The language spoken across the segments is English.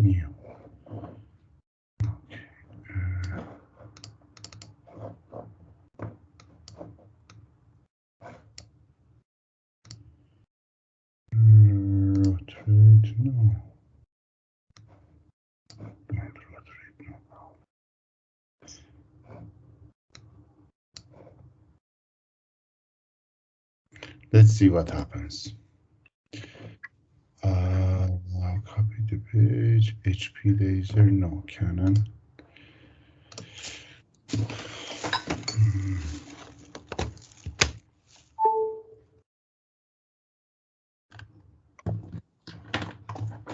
New. Rotate, no. Don't rotate, no. Let's see what happens. Copy the page. HP laser, no. Canon.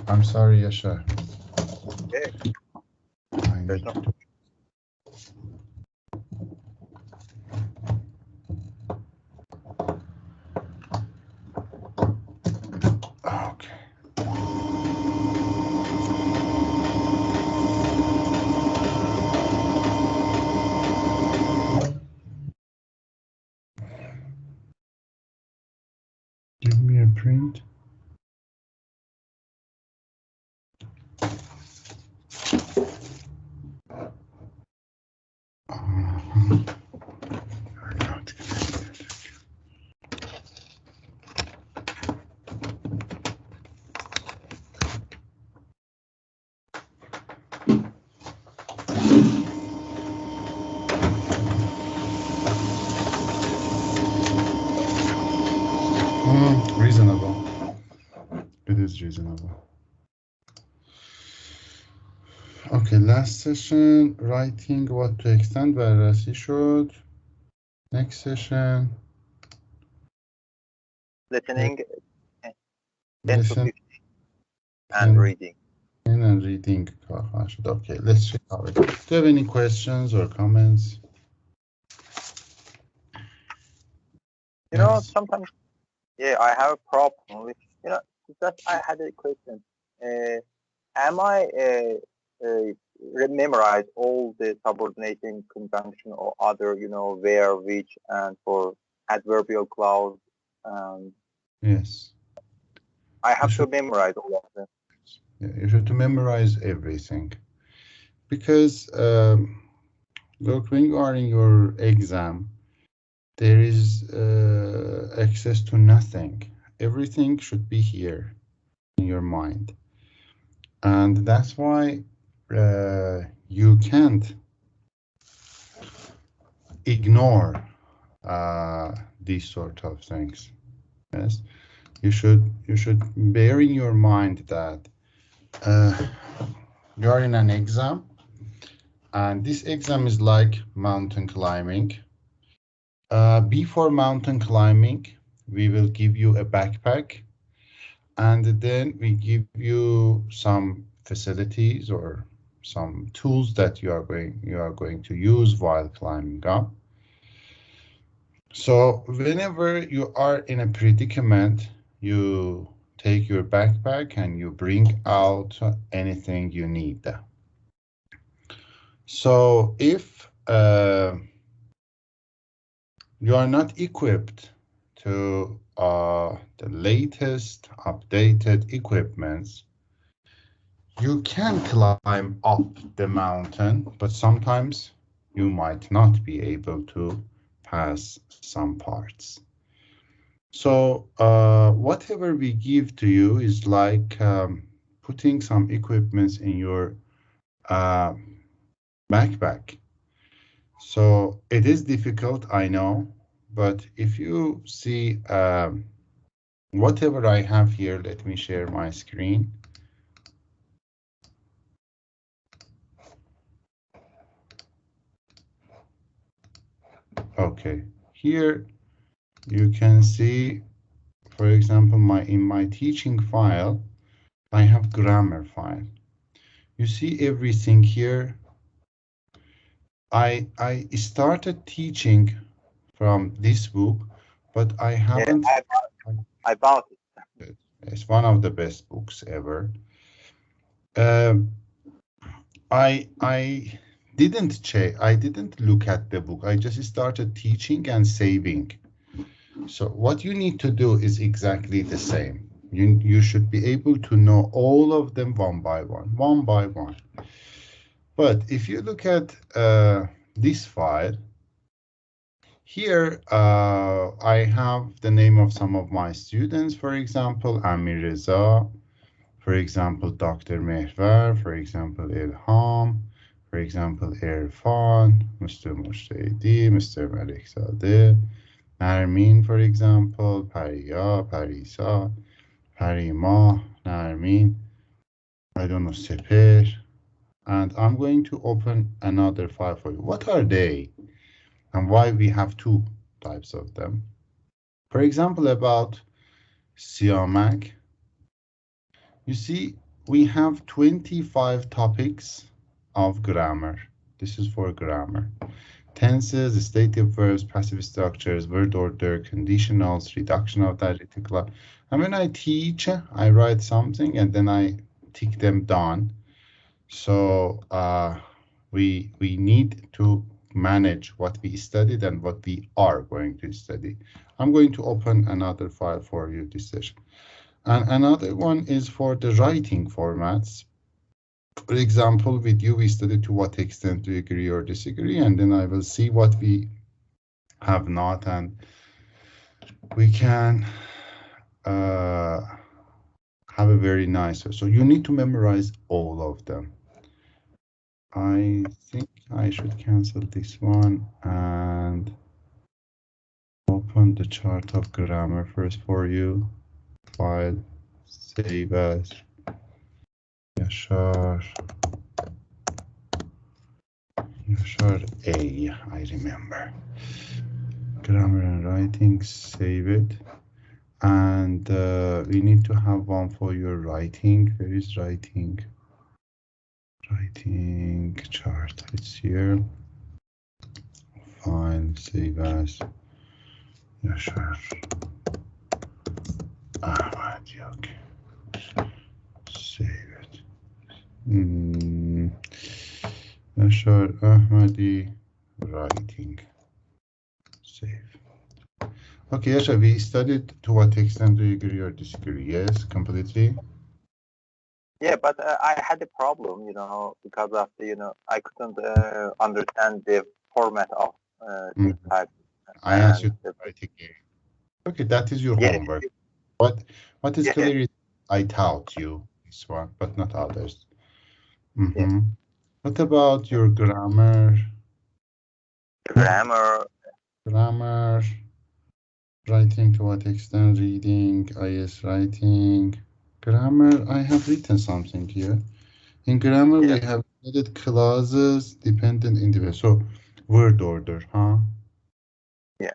I'm sorry, Yasha. Okay. I need to. Okay. Give me a print. Not connected. Reasonable. It is reasonable. Okay, last session, writing what to extend بررسی شد. Next session. Listening, 10 to Listen 15, and reading. and reading. Okay, let's check out. Do you have any questions or comments? You know, sometimes, yeah, I have a problem with, you know, just I had a question. Am I memorize all the subordinating conjunction or other, you know, where, which, and for adverbial clause? Yes. I have to memorize all of them. Yeah, you should to memorize everything. Because look, when you are in your exam, there is access to nothing. Everything should be here in your mind. And that's why you can't ignore these sort of things. Yes, you should bear in your mind that you are in an exam, and this exam is like mountain climbing. Before mountain climbing, we will give you a backpack, and then we give you some facilities or some tools that you are going to use while climbing up. So whenever you are in a predicament, you take your backpack and you bring out anything you need. So if you are not equipped to the latest updated equipments, you can climb up the mountain, but sometimes you might not be able to pass some parts. So whatever we give to you is like putting some equipments in your backpack. So it is difficult, I know, but if you see whatever I have here, let me share my screen. Okay, here you can see, for example, in my teaching file, I have grammar file. You see everything here. I started teaching from this book, but I haven't. Yeah, I bought it. It's one of the best books ever. I didn't check. I didn't look at the book. I just started teaching and saving. So what you need to do is exactly the same. You should be able to know all of them one by one. But if you look at this file, here I have the name of some of my students, for example, Amir Reza, for example, Dr. Mehvar, for example, Ilham, for example, Irfan, Mr. Mushtahidi, Mr. Malikzadeh, Narmin, for example, Pariya, Parisa, Parima, Narmin, I don't know, Seper, and I'm going to open another file for you. What are they and why we have two types of them? For example, about Siamak, you see, we have 25 topics of grammar. This is for grammar. Tenses, stative verbs, passive structures, word order, conditionals, reduction of the adjective clause. And when I teach, I write something and then I tick them down. So we need to manage what we studied and what we are going to study. I'm going to open another file for you this session. And another one is for the writing formats. For example, with you, we study to what extent do you agree or disagree, and then I will see what we have not, and we can have a very nice. So you need to memorize all of them. I think I should cancel this one and open the chart of grammar first for you. File, save as, Yashar, Yashar A, I remember. Grammar and writing, save it. And we need to have one for your writing. Where is writing? Writing chart, it's here. File, save as, Yashar Ahmadi, okay. Save it. Yashar Ahmadi, writing. Save. Okay, Yashar, we studied to what extent do you agree or disagree? Yes, completely. Yeah, but I had a problem, because of I couldn't understand the format of these types. I asked you to write again. Okay, that is your Yeah, homework. What is yeah, clear is I taught you this one, but not others. yeah. What about your grammar? Grammar. Grammar, writing to what extent, reading, IS writing. Grammar, I have written something here. In grammar, Yeah, we have added clauses, dependent, individual. So, word order, huh? yeah.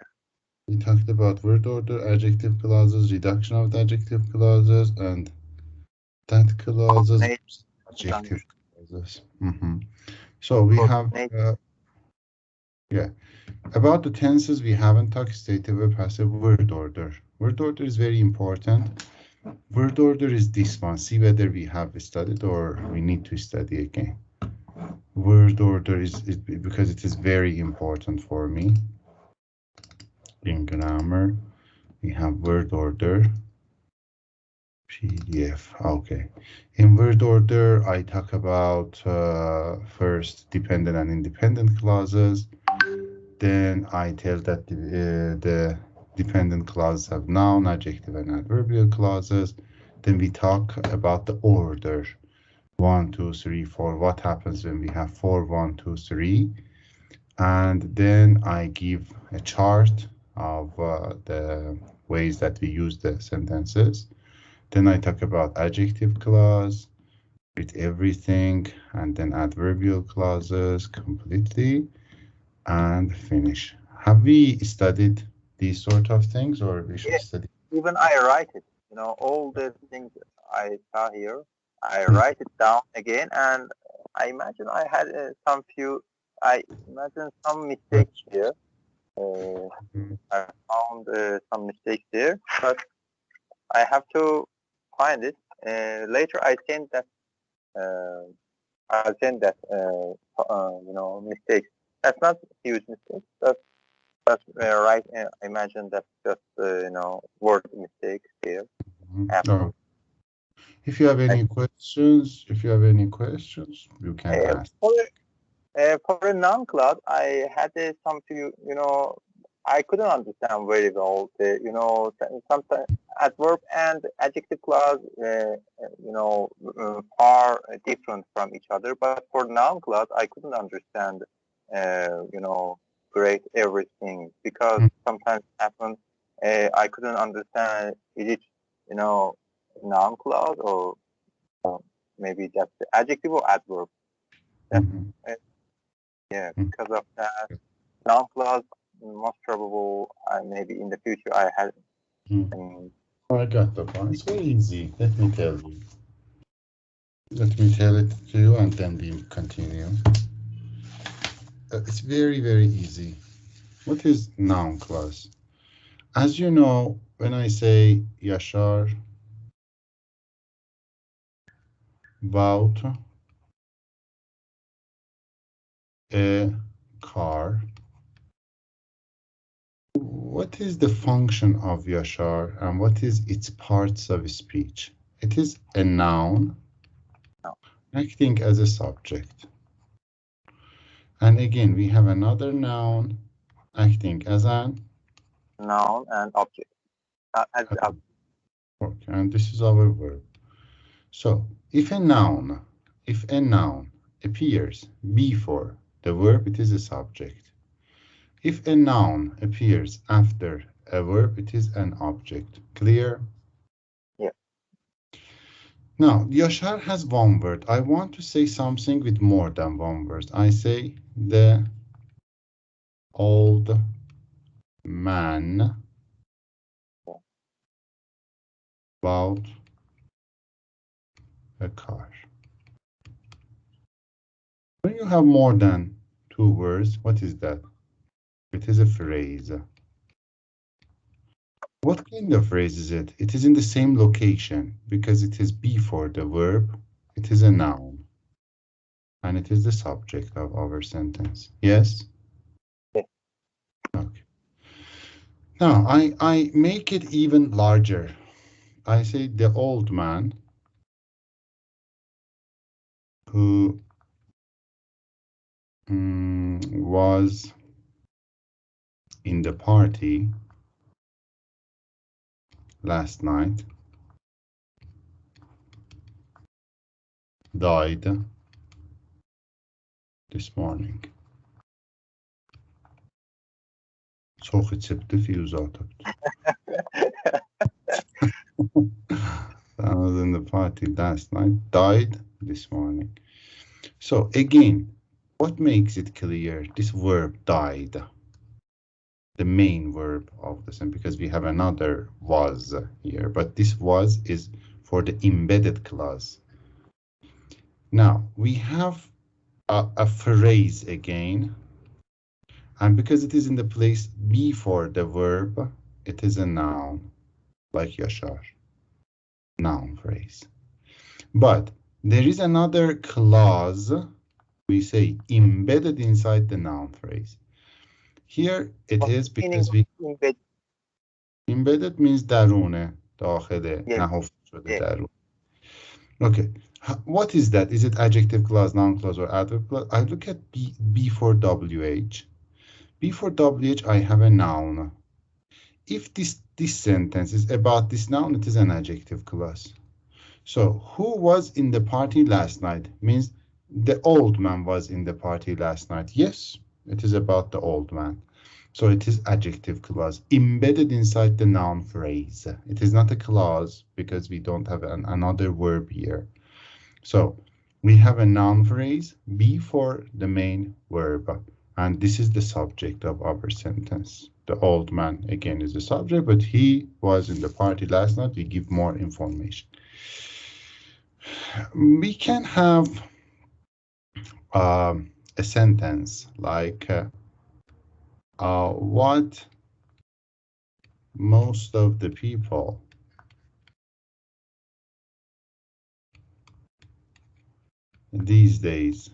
We talked about word order, adjective clauses, reduction of the adjective clauses, and that clauses, Cognate, adjective clauses. So we have, cognate. yeah. About the tenses, we haven't talked stative or passive word order. Word order is very important. Word order is this one. See whether we have studied or we need to study again. Word order is because it is very important for me. In grammar, we have word order. PDF, okay. In word order, I talk about first dependent and independent clauses. Then I tell that the dependent clauses have noun, adjective, and adverbial clauses. Then we talk about the order. 1, 2, 3, 4. What happens when we have 4, 1, 2, 3? And then I give a chart of the ways that we use the sentences. Then I talk about adjective clause with everything, and then adverbial clauses completely, and finish. Have we studied these sort of things, or we should Yeah, study? even I write it. All the things I saw here, I write it down again, and I imagine I had some few. I imagine some mistakes here. Uh, Mhm. I found some mistakes there, but I have to find it. Later, I send that. Uh, I'll send that. Mistakes. That's not huge mistakes. That's right. I imagine that's just word mistakes here. No. If you have any questions, you can ask. For a noun class, I had some few, I couldn't understand very well. Sometimes adverb and adjective clause, are different from each other. But for noun class, I couldn't understand, great everything because sometimes happens. I couldn't understand is it, you know, noun clause or maybe just the adjective or adverb. That, Mhm. uh, yeah, because of that, noun clause most probable. Maybe in the future I had. Mhm. Um, I got the point. It's very easy. Let me tell you. Let me tell it to you and then we continue. It's very, very easy. What is noun clause? As you know, when I say Yashar bought a car, what is the function of Yashar and what is its parts of speech? It is a noun no, acting as a subject. And again, we have another noun acting as an noun and object. As object, and this is our verb. So if a noun appears before the verb, it is a subject. If a noun appears after a verb, it is an object. Clear? yeah, Now, Yashar has one word. I want to say something with more than one word. I say the old man yeah. bought a car. When you have more than two words, what is that? It is a phrase. What kind of phrase is it? It is in the same location because it is before the verb. It is a noun and it is the subject of our sentence. Yes? Yeah. Okay. Now I make it even larger. I say the old man who was in the party last night died this morning. صوخ تسبت فيوزاتك. I was in the party last night, died this morning. So again, what makes it clear? This verb died, the main verb of the sentence, because we have another was here, but this was is for the embedded clause. Now we have a phrase again, and because it is in the place before the verb, it is a noun, like Yashar, noun phrase. But there is another clause, we say embedded inside the noun phrase. Here it What's is the meaning because of we embed? embedded means درونه داخله Yeah, نهفته شده yeah. درون. Okay, what is that? Is it adjective clause, noun clause, or adverb clause? I look at before WH. Before WH, I have a noun. If this sentence is about this noun, it is an adjective clause. So, who was in the party last night means the old man was in the party last night. Yes, it is about the old man. So it is adjective clause embedded inside the noun phrase. It is not a clause because we don't have another verb here. So we have a noun phrase before the main verb, and this is the subject of our sentence. The old man again is the subject, but he was in the party last night. We give more information. We can have a sentence like what most of the people these days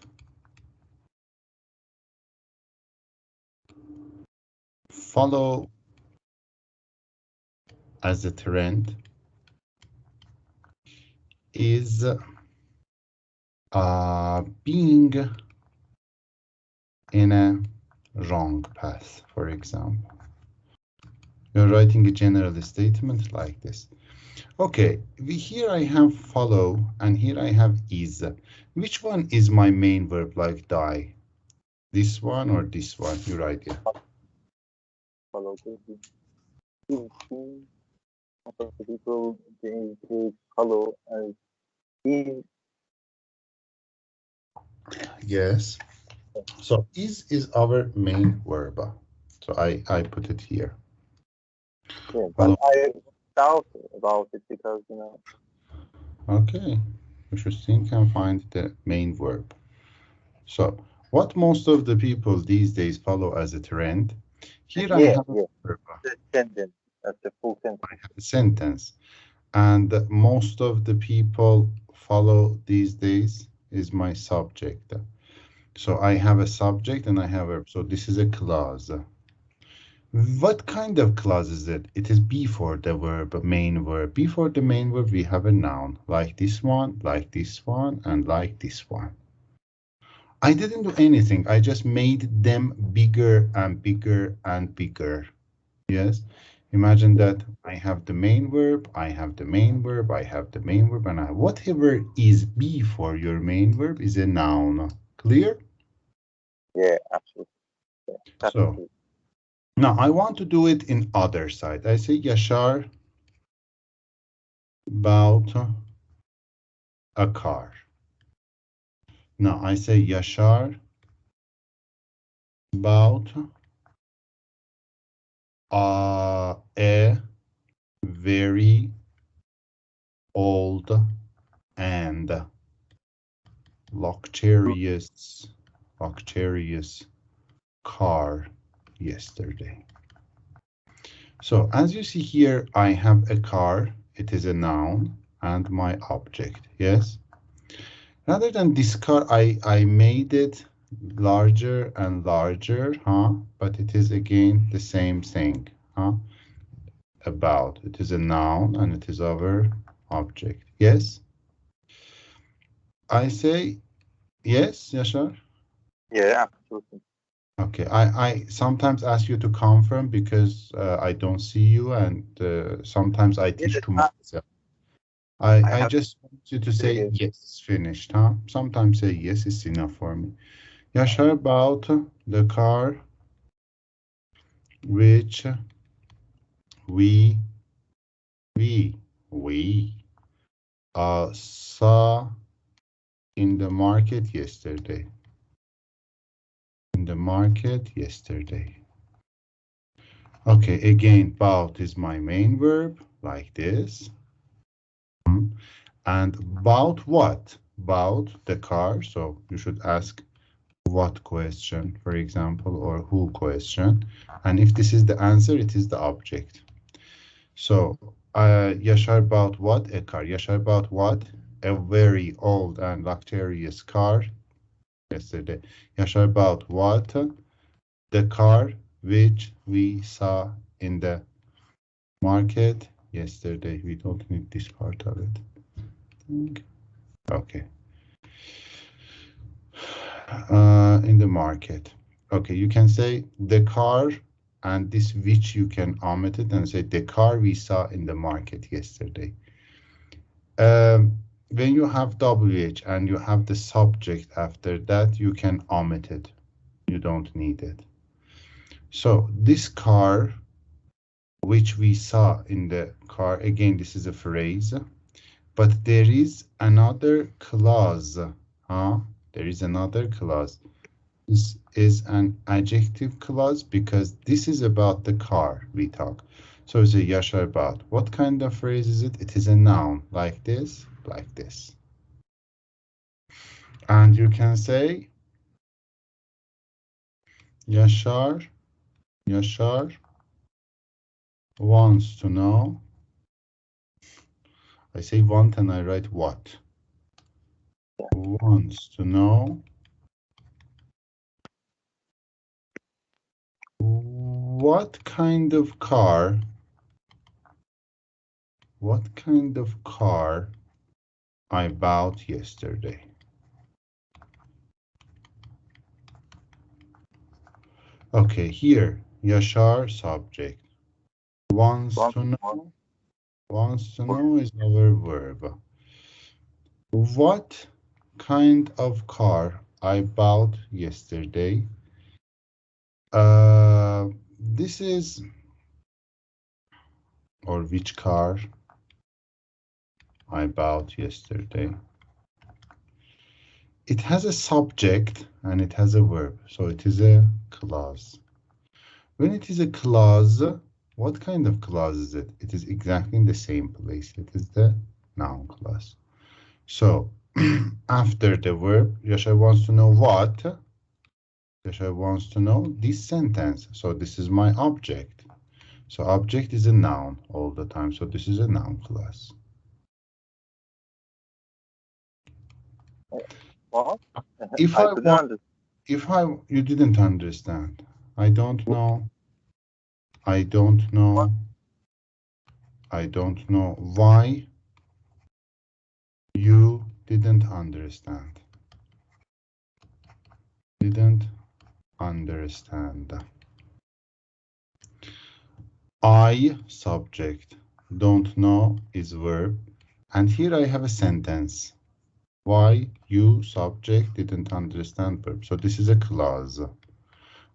follow as a trend is being in a wrong path, for example. You're writing a general statement like this. Okay, here I have follow and here I have is. Which one is my main verb like die? This one or this one? Your idea. Follow the most of the people they follow as is. Yes. So is our main verb. So I put it here. Yeah, but Follow. I doubt about it because Okay. We should think and find the main verb. So what most of the people these days follow as a trend. Here I yeah, have a yeah, verb. the sentence, that's the full I sentence. have a sentence. And most of the people follow these days is my subject. So I have a subject and I have a, so this is a clause. What kind of clause is it? It is before the verb, main verb. Before the main verb, we have a noun, like this one, like this one, and like this one. I didn't do anything. I just made them bigger and bigger and bigger. Yes. Imagine Yeah, that I have the main verb, I have the main verb, I have the main verb, and whatever is before your main verb is a noun. Clear? yeah, absolutely. Yeah, So perfectly. now I want to do it in other side. I say Yashar bought a car. Now I say Yashar bought a very old and luxurious, luxurious car yesterday. So as you see here, I have a car. It is a noun and my object. Yes. Rather than this car, I made it larger and larger, huh? But it is again the same thing, huh? About. It is a noun and it is our object. Yes. I say yes, Yashar. Yeah, absolutely. Okay, I sometimes ask you to confirm because I don't see you, and sometimes I Yes, teach to myself. I I have just want you to say to yes, it's finished, huh? Sometimes say yes, it's enough for me. Yashar about the car which we we we saw in the market yesterday. In the market yesterday. Okay, again, bout is my main verb, like this. And about what? About the car. So you should ask what question, for example, or who question. And if this is the answer, it is the object. So Yashar bought what? A car. Yashar bought what? A very old and luxurious car yesterday. Yashar bought what? The car which we saw in the market yesterday. We don't need this part of it. Okay. In the market. Okay, you can say the car and this which you can omit it and say the car we saw in the market yesterday. When you have WH and you have the subject after that, you can omit it. You don't need it. So this car, which we saw in the car, again, this is a phrase, but there is another clause. Huh? There is another clause. This is an adjective clause because this is about the car we talk. So it's a Yashar about. What kind of phrase is it? It is a noun, like this, like this. And you can say Yashar, Yashar wants to know. I say want and I write what. Wants to know what kind of car, what kind of car I bought yesterday. Okay, here, Yashar subject. Wants to know is our verb. What kind of car I bought yesterday? This is, or which car I bought yesterday. It has a subject and it has a verb, so it is a clause. When it is a clause, what kind of clause is it? It is exactly in the same place. It is the noun clause. So after the verb, Yasha wants to know what? Yasha wants to know this sentence. So this is my object. So object is a noun all the time. So this is a noun clause. What? If I I couldn't want, understand. you didn't understand. I don't know. I don't know. I don't know why you didn't understand. Didn't understand. I subject. Don't know is verb. And here I have a sentence. Why you subject didn't understand verb. So this is a clause.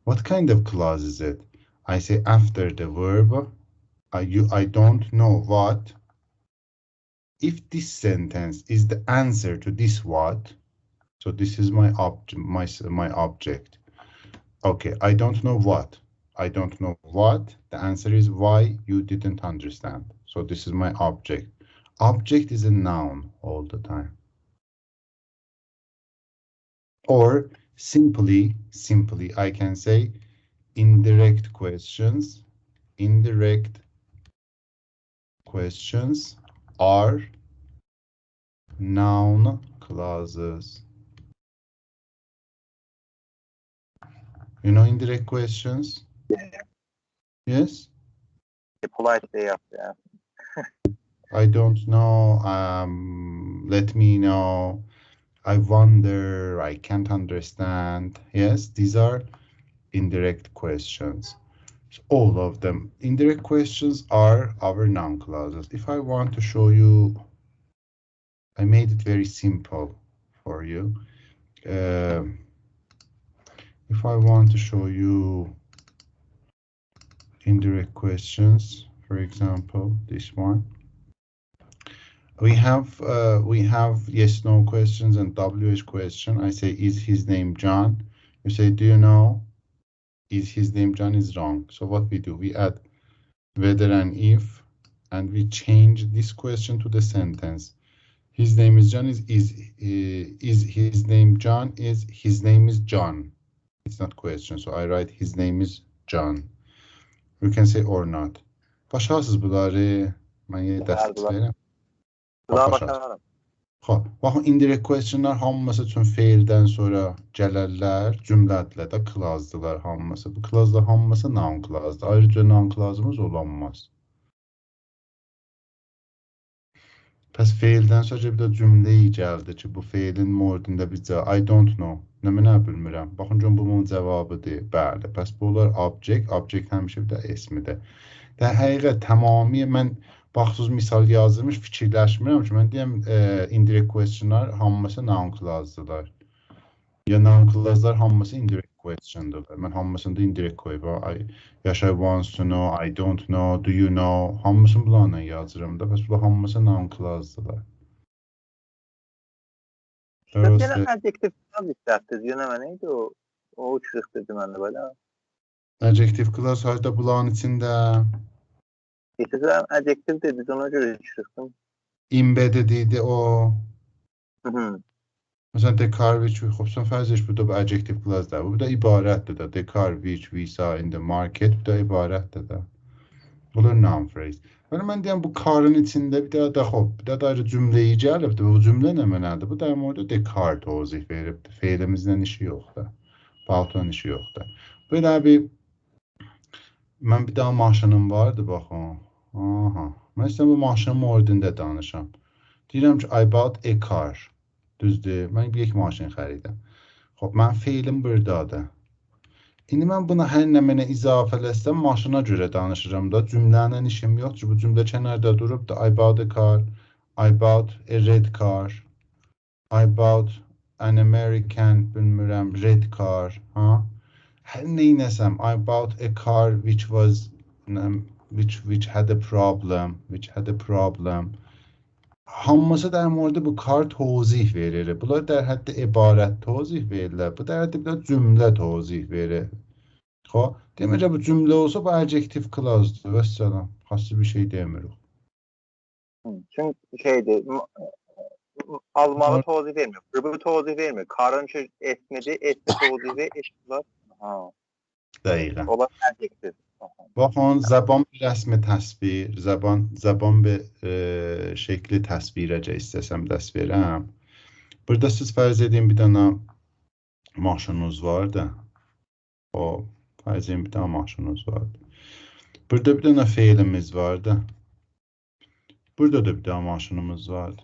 What kind of clause is it? I say after the verb, I don't know what. If this sentence is the answer to this what, so this is my object. Okay, I don't know what. I don't know what. The answer is why you didn't understand. So this is my object. Object is a noun all the time. Or simply, I can say indirect questions. Indirect questions are noun clauses. You know indirect questions? Yeah, Yes? a polite way of I don't know. Let me know. I wonder. I can't understand. Yes, these are indirect questions. So all of them. Indirect questions are our noun clauses. If I want to show you, I made it very simple for you. If I want to show you indirect questions, for example, this one. We have yes no questions and WH question. I say is his name John? You say do you know? Is his name John is wrong. So what we do, we add whether and if, and we change this question to the sentence. His name is John is his name John is his name is John. It's not question. So I write his name is John. You can say or not. Başarsınız bunları. Mən yine dəst verirəm. Başarsınız. Baxın, indirect questionlar hamısı üçün feildən sonra gələrlər, cümlədirlər də, clause'dılar hamısı. Bu clause'lar hamısı noun clause'dır. Ayrıca noun clause'ımız olanmaz. Pəs feildən sonra bir də cümləyi gəldi ki, bu feilin mordində bir cavab, I don't know. Nə bilmirəm. Baxın, görün bu bunun cavabıdır. Bəli. Pəs bu olar object. Object həmişə bir də ismidir. Də həqiqət tamamilə mən baxsız misal yazılmış fikirləşmirəm ki, mən deyəm indirect questionlar hamısı noun clause'dılar. Ya noun clause'lar hamısı indirect question'dılar. Mən hamısında indirect qoyub. Yaşar wants to know, I don't know, do you know, hamısını bunlarla yazıram da. Bəs bu hamısı noun clause'dılar. Yine adjektif clause istərdiniz. Yine neydi o? O uçurukdu məndə belə. Adjective clause harda bunların içində? Geçirəm adjektif dediniz, ona görə uçurukdum. Embedded idi o. Məsələn, the car which we xobsan fərzəş bu da adjective clause-dır. Bu da ibarətdir də. The car which we saw in the market bu da ibarətdir də. Bunlar noun phrase. Yəni mən deyəm bu carın içində bir də ayrı cümləyi gəlibdir. Bu cümlə nə mənadır? Bu da orada the car tozif veribdir. Feilimizlə işi yoxdur. Paltonun işi yoxdur. Belə bir mən bir daha maşınım vardı baxın. Aha. Mən istəyirəm bu maşının ordində danışam. deyirəm ki, I bought a car. Düzdür, mən bir maşın xəridim. Xoş, mən feilim buradadır. İndi mən buna hər nə mənə izafələsəm, maşına görə danışıram da, cümlənin işim yoxdur. Bu cümlə kənarda durub da, I bought a car, I bought a red car, I bought an American, bilmirəm, red car, ha? Hər neynəsəm, I bought a car which was, which had a problem. Hamısı در مورد bu kar توضیح verir. Bunlar در حد ibarət توضیح verirlər. Bu در حد bir cümlə توضیح verir. خب deməcə bu cümlə olsa bu adjektiv clause'dur. Vəssalam. Xassı bir şey demirik. Çünkü şeydi, almalı توضیح vermiyor. Qırbı توضیح vermiyor. Karın esmedi, esme توضیح ve eşitler. Ha. Dəqiqən. Olan adjektiv. Baxın, زبان bir rəsmi təsvir, زبان bir şəkli təsvirəcə istəsəm dəst verəm. Burada siz fərz edin bir dənə maşınınız vardı. O fərz edin bir dənə maşınınız vardı. Burada bir dənə feilimiz vardı. Burada da bir dənə maşınımız vardı.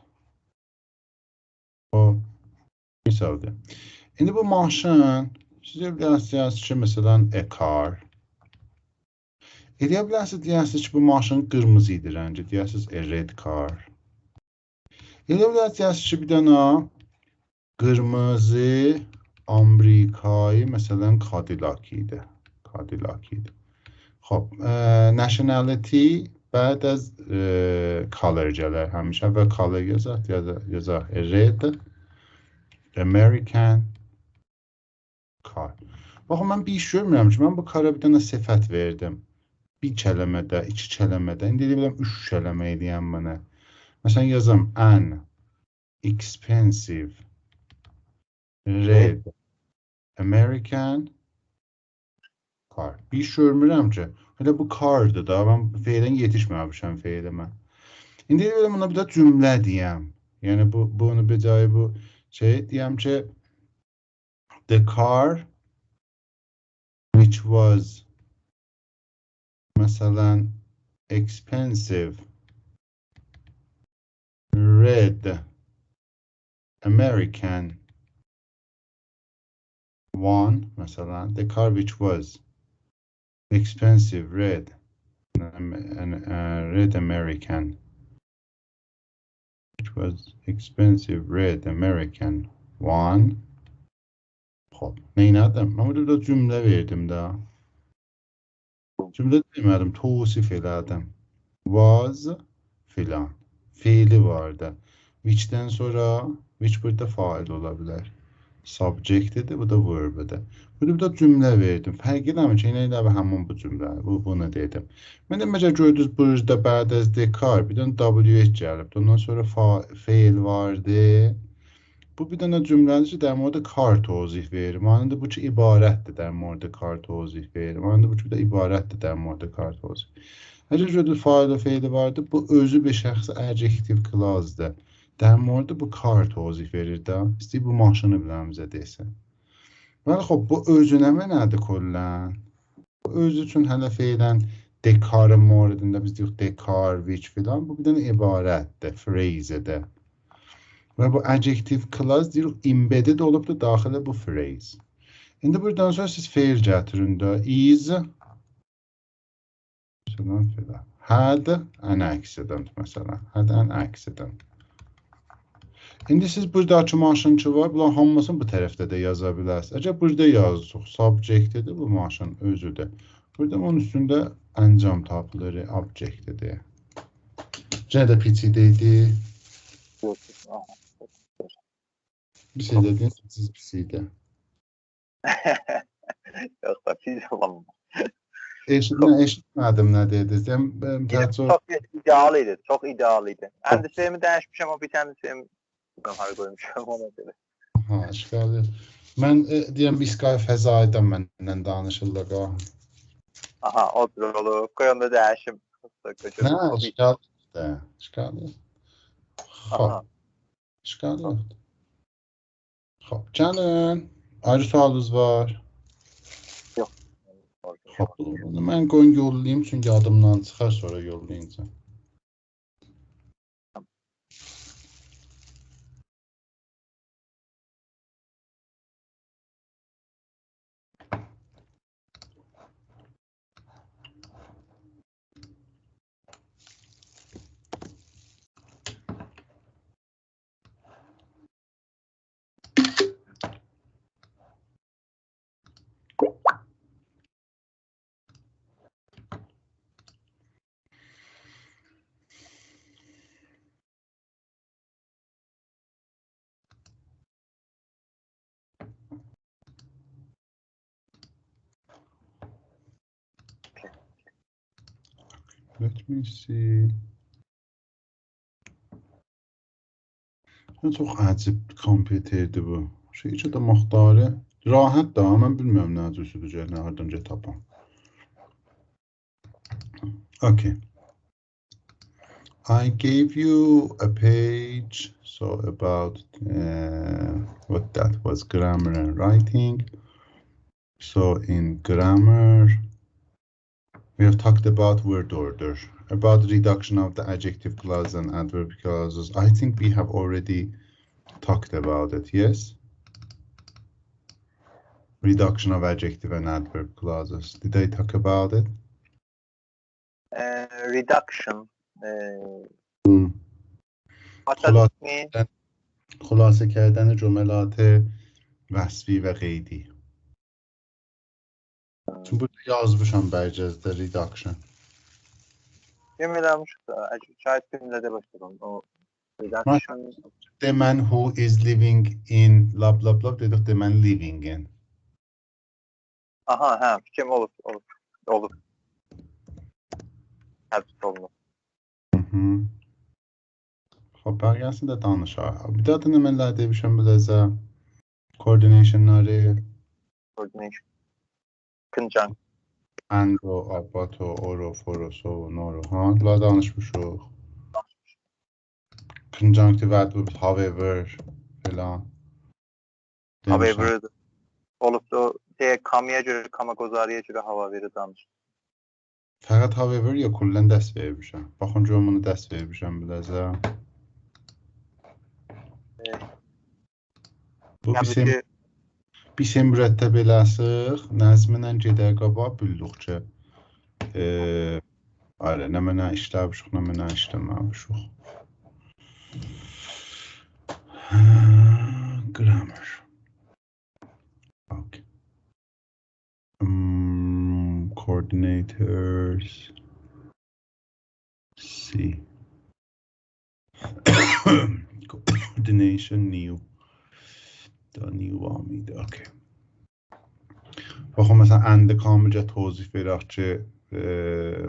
O misaldır. İndi bu maşın sizə bilərsiniz ki, məsələn, a car. Eləyə bilərsiniz, deyərsiniz ki, bu maşın qırmızı idi rəngi, deyərsiniz a red car. Eləyə bilərsiniz, deyərsiniz ki, bir dənə qırmızı Amerikayı, məsələn, Cadillac idi. Xoş, nationality بعد از color gələr həmişə və color yazaq red American car. Baxın, mən bir iş görmürəm ki, mən bu kara bir dənə sifət verdim. Bir kələmədə, iki kələmədə, indi deyə biləm, üç kələmə eləyəm mənə. Məsələn, yazım, an expensive red American car. Bir iş görmürəm ki, elə bu cardır da, mən feilən yetişməmişəm feilimə. İndi deyə biləm, buna bir də cümlə deyəm. Yəni, bunu bir cayı bu şey, deyəm ki, the car which was məsələn expensive red American one, məsələn, the car which was expensive red American which was expensive red American one. Xoş, neynədim? Mən burada cümlə verdim də. Cümlə demədim, توصیف elədim. Was filan. Fiili vardı. Which'dən sonra, which burada fail ola bilər. Subject-dir, bu da verb-dir. Burada bir də cümlə verdim. Fərq eləmir ki, elə və həmin bu cümlə. Bunu dedim. Mən deməcə gördünüz, burada بعد از the car bir dənə WH gəlib. Ondan sonra fail vardı. Bu bir dənə cümlədir ki, در مورد kar توضیح verir. Mənində bu ki, ibarətdir در مورد kar توضیح verir. Mənində bu ki, ibarətdir در مورد kar توضیح. Əgər gördünüz, fail və feili vardı, bu özü bir şəxsi adjektiv clause'dır. در مورد bu kar توضیح verir də. İstəyir bu maşını biləmizə desin. Bəli, xoş, bu özünə mənədir kollən. Bu özü üçün hələ feilən dekarın moridində biz deyirik dekar, which filan. Bu bir dənə ibarətdir, phrase'dir. Və bu adjective clause deyirik, embedded olub da daxilə bu phrase. İndi buradan sonra siz feil gətirin də. Is had an accident məsələn. Had an accident. İndi siz buradakı maşın ki var, bunların hamısını bu tərəfdə də yaza bilərsiniz. Əgər burada yazdıq, subject-dir, bu maşın özüdür. Burada onun üstündə əncam tapılır, object-dir. Yenə də piçidəydi. Bir şey dediniz, siz pisiydi. Yox da pis olamam. Eşitmədim nə dediniz. Çox ideal idi, çox ideal idi. Əndisəyimi dəyişmişəm, o bitən əndisəyimi harı qoymuşam, ona görə. Ha, işgal yox. Mən deyəm, Skype fəzaidən məndən danışırlar. Aha, odur olub. Qoy onda dəyişim. Nə, işgal yoxdur. İşgal yox. Xoş. İşgal yoxdur. Xoş, gəlin. Ayrı sualınız var. Yox. Xoş, bunu mən qoyun yollayayım, çünki adımdan çıxar sonra yollayınca. Let me see. Çox əcib kompüterdir bu. Şeycə də məxtarı rahat da, mən bilmirəm nə cürsüdür, nə hardan tapam. Okay. I gave you a page, so about what that was, grammar and writing. So in grammar, we have talked about word order, about reduction of the adjective clause and adverb clauses. I think we have already talked about it, yes? Reduction of adjective and adverb clauses. Did I talk about it? Reduction. What does it mean? خلاصه کردن جملات وصفی و قیدی. چون بود yazmışam bərcəzdə reduction. Yemirəm, şahit cümlədə başlayalım. O reduction. The man who is living in blah blah blah dedik, the man living in. Aha, hə, fikrim olur. Həbs olunur. خب بقیه‌اصلا danışaq. Bir daha da nələr demişəm biləcə. Coordinationları. Coordination. Conjunct. And, about, or, for, so, nor, ha. La danışmışıq. Conjunctive adverbs, however, falan. However, olub da kamıya görə, kama qozarıya görə however danış. Fəqət however ya kullən dəst vermişəm. Baxın görüm bunu dəst vermişəm biləcə. Bu bir mürəttəb eləsıq, nəzminlə gedər qabaq bilduqca. Ayrı, nə mənə işləmişıq, nə mənə işləməmişıq. Grammar. Okay. Coordinators. C. Coordination new. The new army. Okay. Baxın məsələn and kamıca توضیح verək ki,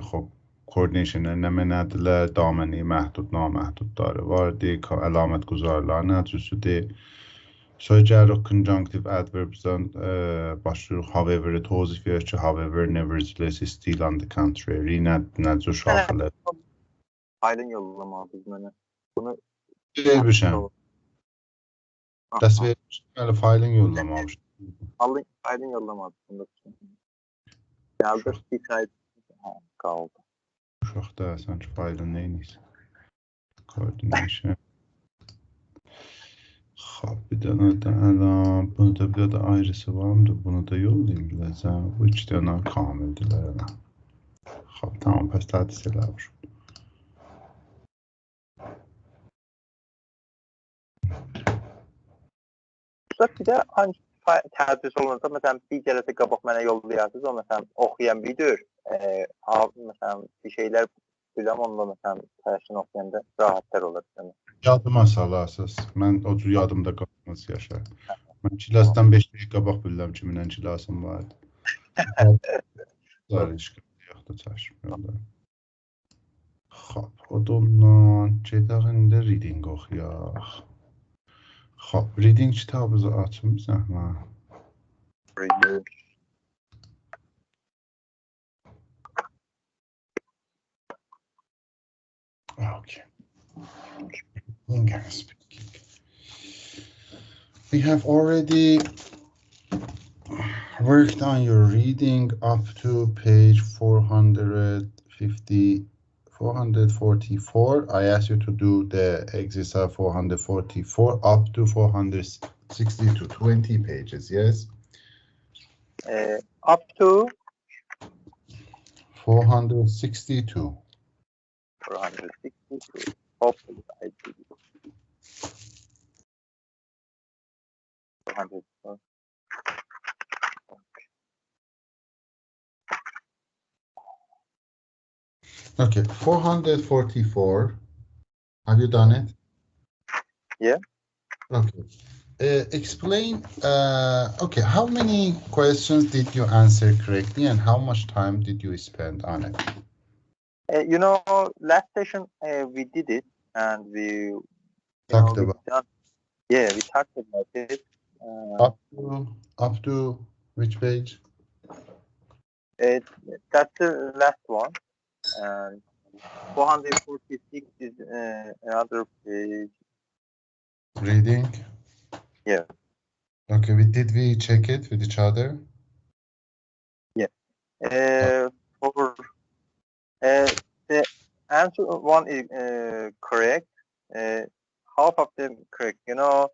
خب coordination'lar nə mənədirlər, daməni məhdud, naməhdudları var, əlamət quzarlar nəticəsidir. Sonra gəlirik conjunctive adverbs'dan başlayırıq however-ı توضیح verək ki, however, nevertheless, still, on the contrary, necə şaxılər. Aydın yollamadınız mənə. Bunu vermişəm. Dəst vermişəm, hələ faylın yollamamışım. Aydın yollamadınız. Gəldi, bir sayt qaldı. Uşaqda sanki faylın neyiniz? Coordination. Xab, bir dənə də əlam, bunu da bir də ayrısı varımdır, bunu da yollayayım biləcəm. Bu iki dənə kamildirlər əlam. Xab, tamam, pəs tədis eləmişim. Bir də hangi tədris olunursa, məsələn, bir gələcək qabaq mənə yollayarsınız, o məsələn, oxuyan bilir, məsələn, bir şeylər biləm, onunla məsələn, tərsin oxuyanda rahatlar olur. Yadıma salarsınız, mən o cür yadımda qalmaz yaşar. Mən kilasdan 5 dəqiq qabaq bilirəm ki, minən kilasım vardı. Zar işqədə yoxda çaşmıyorlar. Xab, o da ondan gedək indi reading oxuyaq. Xab, reading kitabımızı açmışıq mı? Reading. Okay. English speaking. We have already worked on your reading up to page 444. I asked you to do the exercise 444 up to 462, 20 pages, yes? Up to 462. 462. Hopefully I did it. 400. Okay, 444. Have you done it? Yeah. Okay. Explain, okay, how many questions did you answer correctly and how much time did you spend on it? You know, last session we did it, and we Talked we about done. Yeah, we talked about it. up to which page? It, that's the last one, and 446 is another page. Reading. Yeah, Okay, did we check it with each other? yeah. Oh, For the answer one is correct. Half of them correct. You know,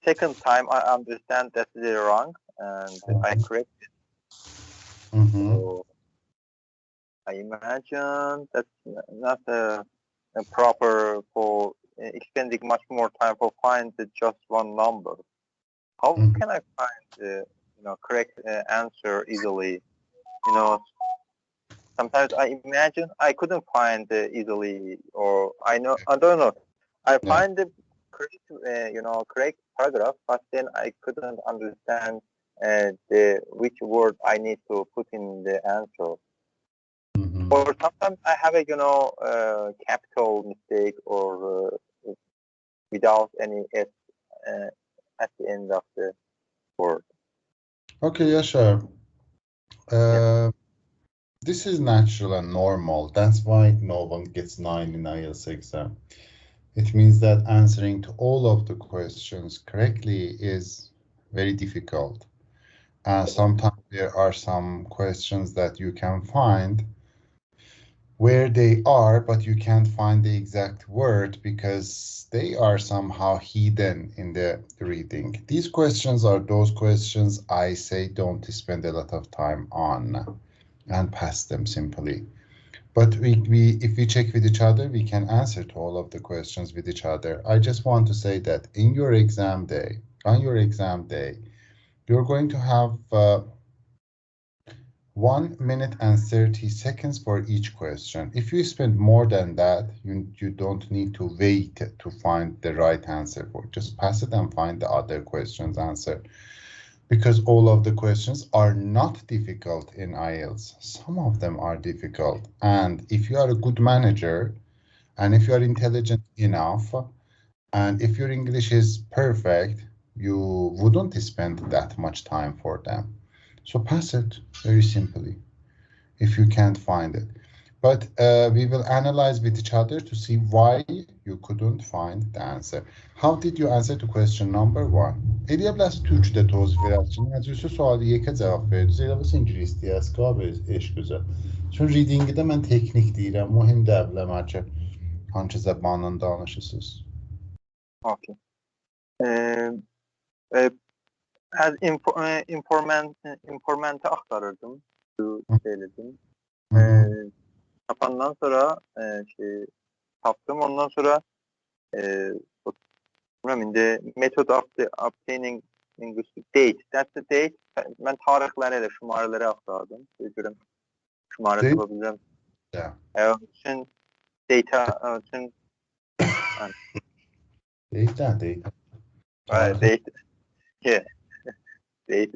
second time I understand that they're wrong, and I correct it. So I imagine that's not a proper for expending much more time for find just one number. How can I find the correct answer easily? You know, sometimes I imagine I couldn't find easily, or I don't know. I yeah. find the correct correct paragraph, but then I couldn't understand the which word I need to put in the answer. Or sometimes I have a capital mistake or without any s at the end of the word. Okay, yeah, sure. Yeah. This is natural and normal. That's why no one gets 9 in IELTS exam. It means that answering to all of the questions correctly is very difficult. And sometimes there are some questions that you can find where they are, but you can't find the exact word because they are somehow hidden in the reading. These questions are those questions I say don't spend a lot of time on and pass them simply. But if we check with each other, we can answer to all of the questions with each other. I just want to say that in your exam day, on your exam day, you're going to have 1 minute and 30 seconds for each question. If you spend more than that, you don't need to wait to find the right answer for it. Just pass it and find the other questions answer. Because all of the questions are not difficult in IELTS. Some of them are difficult. And if you are a good manager, and if you are intelligent enough, and if your English is perfect, you wouldn't spend that much time for them. So pass it very simply if you can't find it. But we will analyze with each other to see why you couldn't find the answer. How did you answer to question number one? Elias Türkçe'de toz verəcək. Necəsə sualı yekə cavab verdi. Elias ingilis deyəs, qabil eş gözəl. Çünki readingdə mən texnik deyirəm, mühüm dəbləmə ki, hansı zəbanın danışırsınız. Okay. As informante aktarırdım. Söyledim. Kapandan sonra taptım. Ondan sonra the method of the obtaining linguistic date. That's the date. Ben tarihlerle şumarları aktardım. Görürüm. Şumarı yapabilirim. Için data için data. Date. Yeah. Date.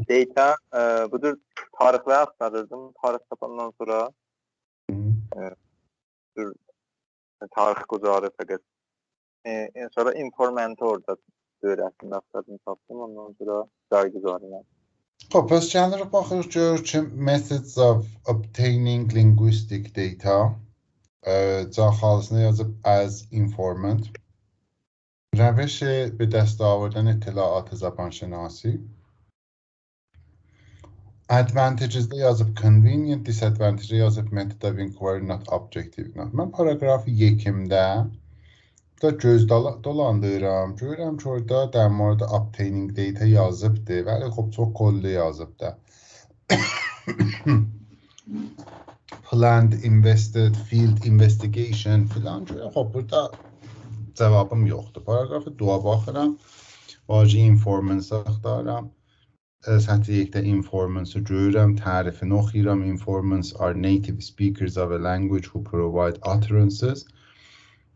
Data budur tarihleri aktarırdım. Tarih kapandan sonra tarih kucarı fakat sonra informante orada öğretmen aktardım tapdım. Ondan sonra dergüzarı yani. Pəs gəlirik baxırıq görür ki, methods of obtaining linguistic data can xalısına yazıb as informant. روش به دست آوردن اطلاعات زبانشناسی. Advantages'da yazıb convenient, disadvantage'da yazıb method of inquiry not objective not. Mən paragrafı yekimdə da göz dolandırıram. Görürəm ki, orada در مورد obtaining data yazıbdır. Vəli xop çox kollu yazıbdır. Planned, invested, field investigation filan görürəm. Xop burada cavabım yoxdur. Paragrafı dua baxıram. Vacı informants axtarıram. Səthi yekdə informants-ı görürəm. Tərifini oxuyuram. Informants are native speakers of a language who provide utterances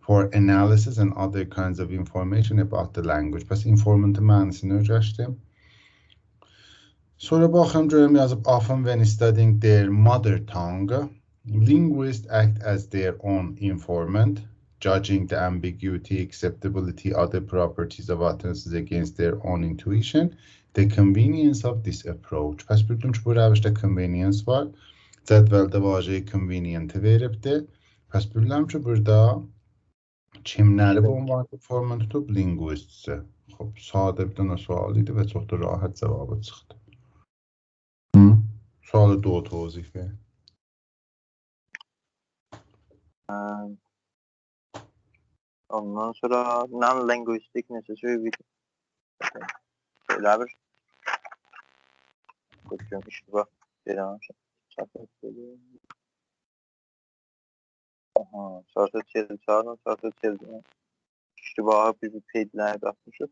for analysis and other kinds of information about the language. Pəs informantın mənasını öyrəşdim. Sonra baxıram görürəm yazıb often when studying their mother tongue, linguists act as their own informant, judging the ambiguity, acceptability, other properties of utterances against their own intuition, the convenience of this approach. Pəs bildim ki, bu rəvişdə convenience var. Cədvəldə vacəyi convenient veribdir. Pəs bilirəm ki, burada kimləri bu ünvan forma tutub linguistsə. Xop, sadə bir dənə sual idi və çox da rahat cavabı çıxdı. Sualı doğru توضیح ver. Ondan sonra non-linguistic necessary with beraber bakıyorum işte bak sosyal çağrı sosyal işte bak bizi paidler atmışız.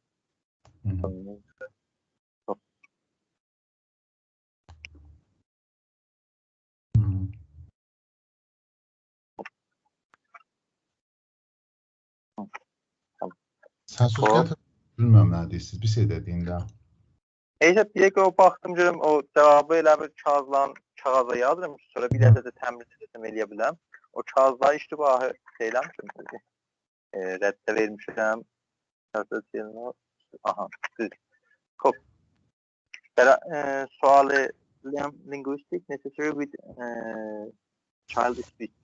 Sən sözkət bilməm nə deyirsiniz, bir şey dediyində. Bir də o baxdım görüm o cavabı elə bir kağıza yazırım, sonra bir dəfə də təmrin edəcəm eləyə biləm. O kağızları iştibahı şeyləmişim, rəddə vermişəm. Aha, düz. Hop. Sualı linguistic necessary with child speech.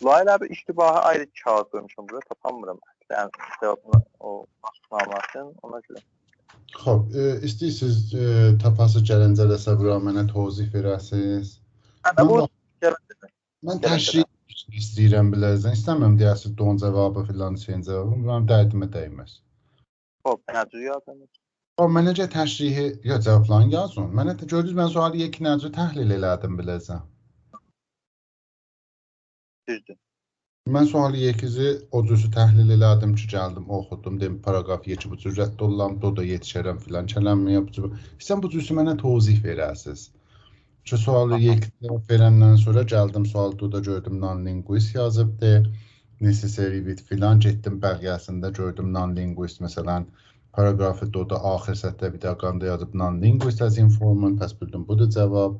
Bunlarla bir iştibahı ayrı kağıt koymuşum burada, tapamıram. Yani cevabını o açıqlamasın, ona görə. Xoş, istəyirsiniz tapası gələncə də səbra mənə tozih verəsiniz. Mən təşrih istəyirəm bilərsən. İstəmirəm deyəsiniz don cavabı filan şeyin cavabı. Mənim dərdimə dəyməz. Xoş, nədir yazın? O mənə təşrihi, ya cavablarını yazın. Mənə gördünüz mən sualı 2 nəcə təhlil elədim bilərsən. Düzdür. Mən sualı 2-ci o cüzü təhlil elədim ki, gəldim, oxudum, dedim, paraqraf 2 bu cür rədd oluram, da yetişərəm filan, kələmmi yapıcı. İstəyirəm bu cüzü mənə tozih verəsiniz. Ki, sualı 2 verəndən sonra gəldim, sualı da gördüm, non-linguist yazıbdır, necessary with filan, getdim bəğiyəsində gördüm, non-linguist, məsələn, paraqrafı da axır sətrə bir dəqiqanda yazıb, non-linguist as informant, pəs bildim, bu da cavab.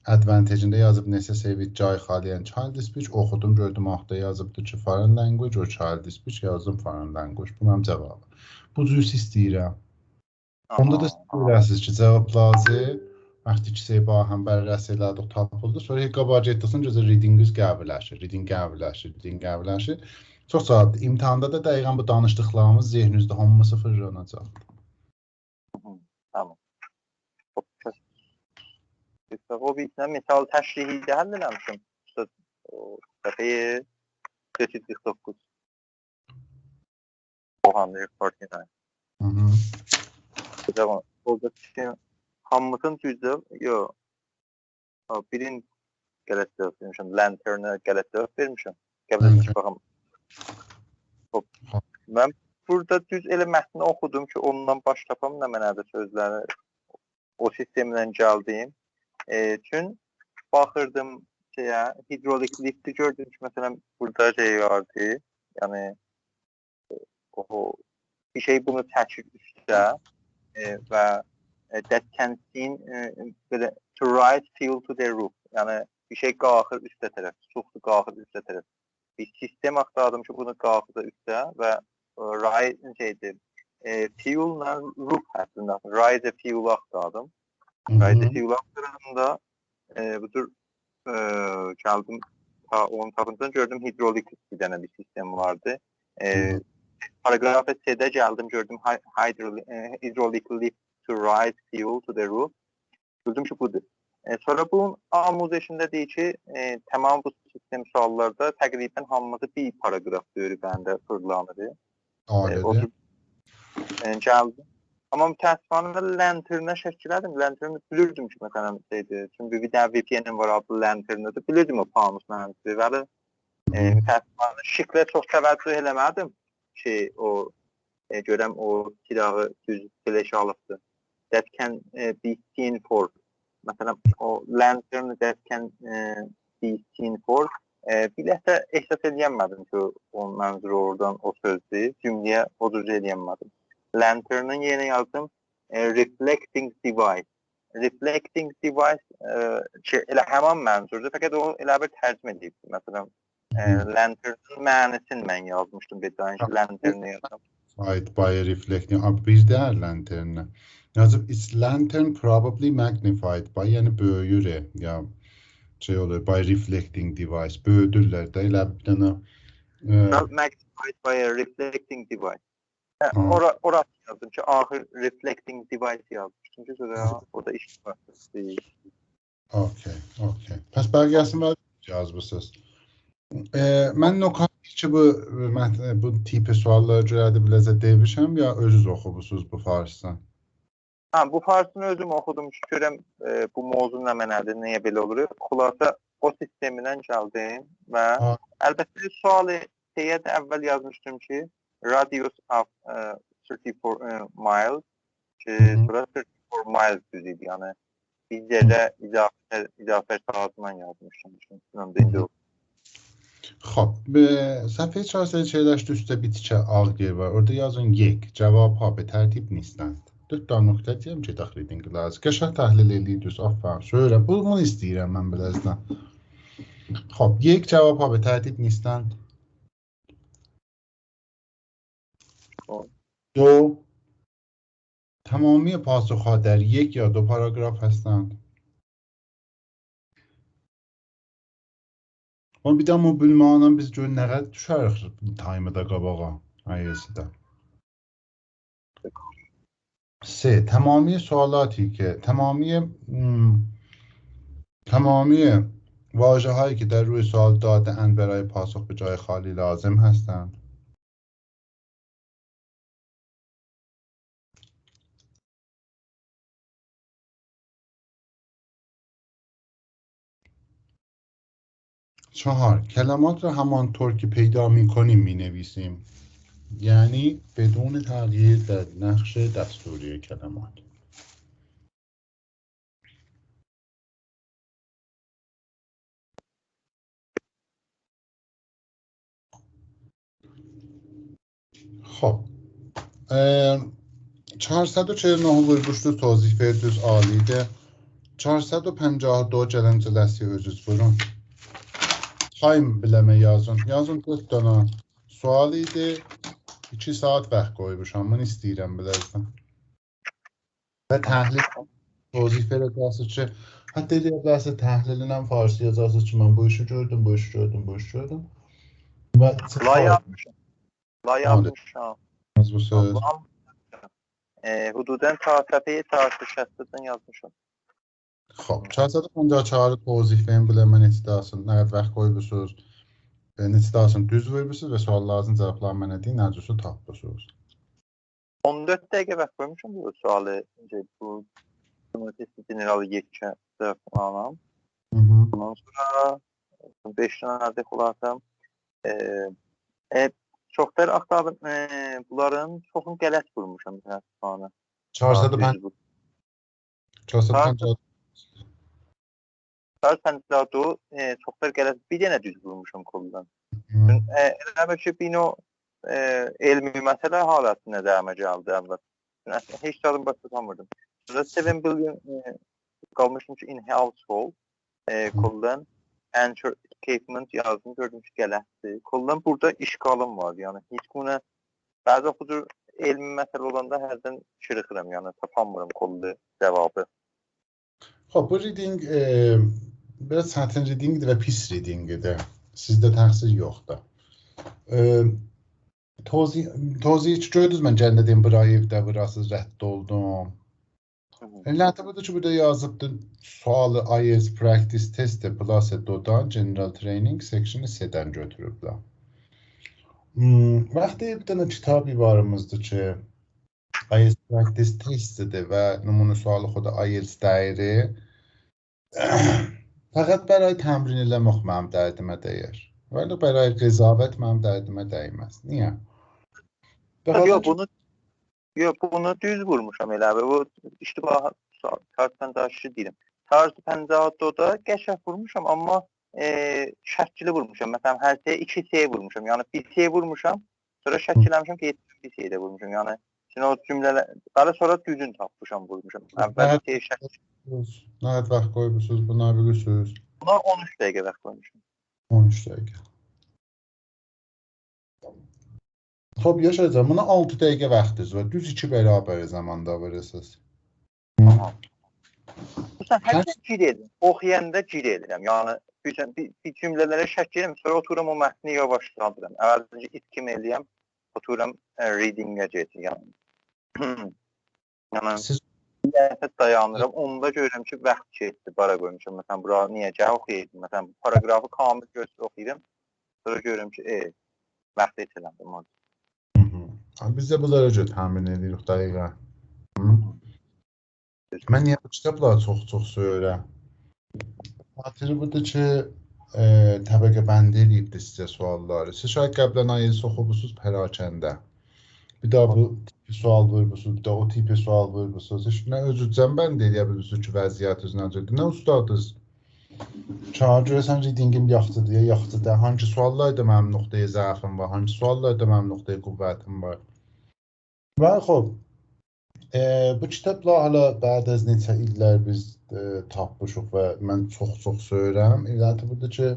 Advantage'ında yazıb necessary with cay xaliyan child speech, oxudum, gördüm, axda yazıbdır ki, foreign language, o child speech, yazdım foreign language. Bu mənim cavabım. Bu cüz istəyirəm. Onda da bilirsiniz ki, cavab lazım. Vaxtı ki, bahəmbər rəs elədik, tapıldı. Sonra qabac etdiksən, gözə reading-üz qəbirləşir. Çox saatlı. İmtihanda da dəqiqən bu danışdıqlarımız zehninizdə hamısı fırlanacaq. Tamam. O bir misal təşrihi də həll eləmişim. Dəfəyə 449. Ohanlı 49. Orada hamımızın düzdür. Yox. Birin qələt cavab vermişim. Lanternə qələt cavab vermişim. Qəbul etmiş baxım. Mən burada düz elə mətni oxudum ki, ondan baş tapam nə mənədir sözləri. O sistemdən gəldim. Çün baxırdım şeyə, hidrolik lifti gördüm ki, məsələn, burada şey vardı, yəni bir şey bunu çəkir üstə və that can seen to rise fuel to the roof, yəni bir şey qalxır üstə tərəf, suxtu qalxır üstə tərəf. Bir sistem axtardım ki, bunu qalxır üstə və rise şeydir, fuel'la roof həddində, rise fuel axtardım. Rise fuel axtaranda bu tür gəldim, onun tapıntıdan gördüm, hidrolik bir dənə bir sistem vardı. Paragrafı C-də gəldim, gördüm, hydraulic lift to rise fuel to the roof. Gördüm ki, budur. Sonra bunun amuzəşində deyir ki, tamam bu sistem suallarda təqribən hamımızı bir paragraf görüb bəndə fırlanır. Ailədir. Gəldim. Amma təəssüfənə lanternə şəkil edim. Lanternı bilirdim ki, məsələn, şeydir. Çünki bir dənə VPN-im var, adlı lanternədir. Bilirdim o panus mənimdir. Bəli, təəssüfənə şiklə çox təvəccüh eləmədim ki, o görəm o silahı düz flash alıbdır. That can be seen for. Məsələn, o lantern that can be seen for. Bir dəfə ehsas edəmədim ki, onun mənzuru oradan o sözdür. Cümləyə o cür edəmədim. Lantern'ın yeni yazdım reflecting device. reflecting device elə həman mənzurdur, fəqət o elə bir tərcümə edib. Məsələn, lanternın mənasını mən yazmışdım bir tane, lanternı yazdım. Right by reflecting. Abi bir değer lanternine. Yazıp it's lantern probably magnified by, yani böyüyür ya şey oluyor, by reflecting device. Böyüdürler de elə bir tane Magnified by a reflecting device. Orası yazdım ki, ahir reflecting device yazmışdım ki, sonra o da iş var. Okay. Pəs bəlgəsini var yazmısınız. Mən nokat ki bu tipi sualları görədə biləcə demişəm, ya özünüz oxumusunuz bu farsdan? Bu farsını özüm oxudum ki, görəm bu mövzu nə mənadır, nəyə belə olur. Xülasə o sistemindən gəldim və əlbəttə sualı şeyə də əvvəl yazmışdım ki, radius of 34 miles ki, sonra 34 miles düz idi, yəni bizcədə izafə saatından yazmışdım. Xop, səhvəyə 440 üstə bitişə ağ yer var. Orada yazın yek, cavab ha be tərtib nislənd. 4 tane nöqtə deyəm ki, daxil edin lazım. Qəşəng təhlil edirdiniz, aferin. Söyürəm, bunu istəyirəm mən biləzdən. Xop, yek, cavab ha be tərtib nislənd. دو تمامی پاسخها در یک یا دو پاراگراف هستند. Ama bir daha bu bölümü biz görün nə qədər düşərik time'da qabağa ayəsidə. سه تمامی سوالاتی که تمامی واژه‌هایی که در روی سوال داده اند برای پاسخ به جای خالی لازم هستند. چهار کلمات را همانطور که پیدا می‌کنیم می‌نویسیم، یعنی بدون تغییر در نقش دستوری کلمات. خب 449 vurguşlu tozifə düz alidir. 452 cələncələsi özüz vurun. Time biləmə yazın. Yazın 4 dana sual idi. 2 saat vaxt qoymuşam. Bunu istəyirəm biləzdən. Və təhlil tozifə edəsiz ki, hətta deyəcəksiniz təhlilindən farsi yazasınız ki, mən bu işi gördüm. Və La yazmışam. Bu söz. Hududən səfəyə tartışasından yazmışam. Xoş, 454 tozifənin biləmən istidasın. Nə qədər vaxt qoyubsunuz? İstidasın düz vermişsiniz və suallarınızın cavablarını mənə deyin, necəsə tapmışsınız. 14 dəqiqə vaxt qoymuşam bu sualı. Bu Cumhuriyet generalı yetkidə falan. Ondan sonra 5 dənə xülasəm. Çoxlar axtardım, bunların çoxunu qələt vurmuşam məsələn. 454 çoxlar qələt, bir dənə düz vurmuşam koldan. Elə ki, bino elmi məsələ halətində dəmə gəldi əvvəl. Heç zadım başa tutamırdım. Sonra 7 billion qalmışdım ki, in household koldan answer escapement yazdım, gördüm ki, qələtdir. Koldan burada işqalım var, yəni heç buna bəzi oxucu elmi məsələ olanda hərdən çırıxıram, yəni tapamıram kolda cavabı. Xoş, bu reading biraz çətin readingdir və pis readingdir. Sizdə təqsir yoxdur. Toziyi gördünüz, mən gəndə deyim, burayı evdə burasız rədd oldum. Əlbəttə budur ki, burada yazıbdır sualı IELTS practice testi plus dodan general training sectionu C-dən götürüblər. Vaxtı bir dənə kitab ibarımızdır ki, IELTS practice testidir və nümunə sualı xoda IELTS dəyiri. Fəqət bəray təmrin eləmək mənim dərdimə dəyər. Vəli bəray qızavət mənim dərdimə dəyməz. Niyə? Yox, bunu düz vurmuşam elə. Bu iştibah tartdan daşı deyirəm. Tarzı 54-da qəşəng vurmuşam, amma şəkili vurmuşam. Məsələn, hər şeyə 2 C vurmuşam. Yəni bir C vurmuşam, sonra şəkilləmişəm ki, bir C də vurmuşam. Yəni o cümlələr, daha sonra düzün tapmışam, vurmuşam. Əvvəl C şəkil. Nə qədər vaxt qoymusunuz, buna bilirsiniz? Buna 13 dəqiqə vaxt qoymuşum. 13 dəqiqə. Top yaşayacağım. Buna 6 dəqiqə vaxtınız var. Düz 2 bərabər zamanda varırsınız. Aha. Məsələn, hətta gir edirəm. Oxuyanda gir edirəm. Yəni bir cümlələrə şəkk edirəm, sonra otururam o mətni yavaşladıram. Əvvəlcə itkim eləyəm, otururam reading-ə gedirəm. Yəni siz dayanıram. Onda görürəm ki, vaxt keçdi, bara qoymuşam. Məsələn, bura niyə gəl oxuyaydım? Məsələn, paragrafı kamil göstər oxuyuram. Sonra görürəm ki, vaxt itirəndim. Biz də bunlara görə təmin edirik dəqiqə. Mən niyə bu kitabları çox söyürəm? Xatiri budur ki, təbəqə bəndi edibdir sizə sualları. Siz şayad qəblən ayınızı oxumusunuz pərakəndə. Bir daha bu tipi sual vurmusunuz, bir daha o tipi sual vurmusunuz. Heç nə özünüzdən bənd edə bilirsiniz ki, vəziyyətiniz necədir? Nə ustadınız? Çağır görəsən readingim yaxşıdır, yaxşıdır. Hangi suallarda mənim nöqtəyə zəifim var, hangi suallarda mənim nöqtəyə qüvvətim var. Və xoş. Bu kitabla hala bəzi neçə illər biz tapmışıq və mən çox söyürəm. İlləti budur ki,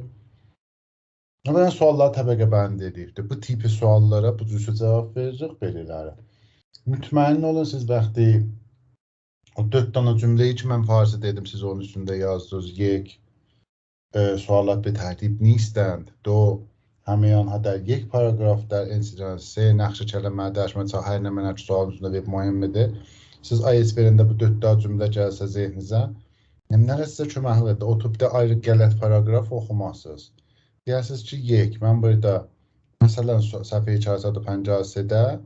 mən sualları təbəqə bənd edibdir. Bu tipi suallara bu cür cavab verəcək belələri. Mütməyin olun siz vaxtı o 4 dana cümləyi ki mən farsi dedim, siz onun üstündə yazdınız. Yek sualat به ترتیب نیستند. دو همه آنها در یک پاراگراف در انسجام. سه نقش کلمه در من تا hər nə mənə sualın üstündə verib mühimmidir. Siz IELTS verəndə bu 4 daha cümlə gəlsə zehninizə, nə sizə köməklidir. O tipdə ayrı qələt paragraf oxumazsınız. Deyərsiniz ki, yek. Mən burada məsələn səhifə 253-də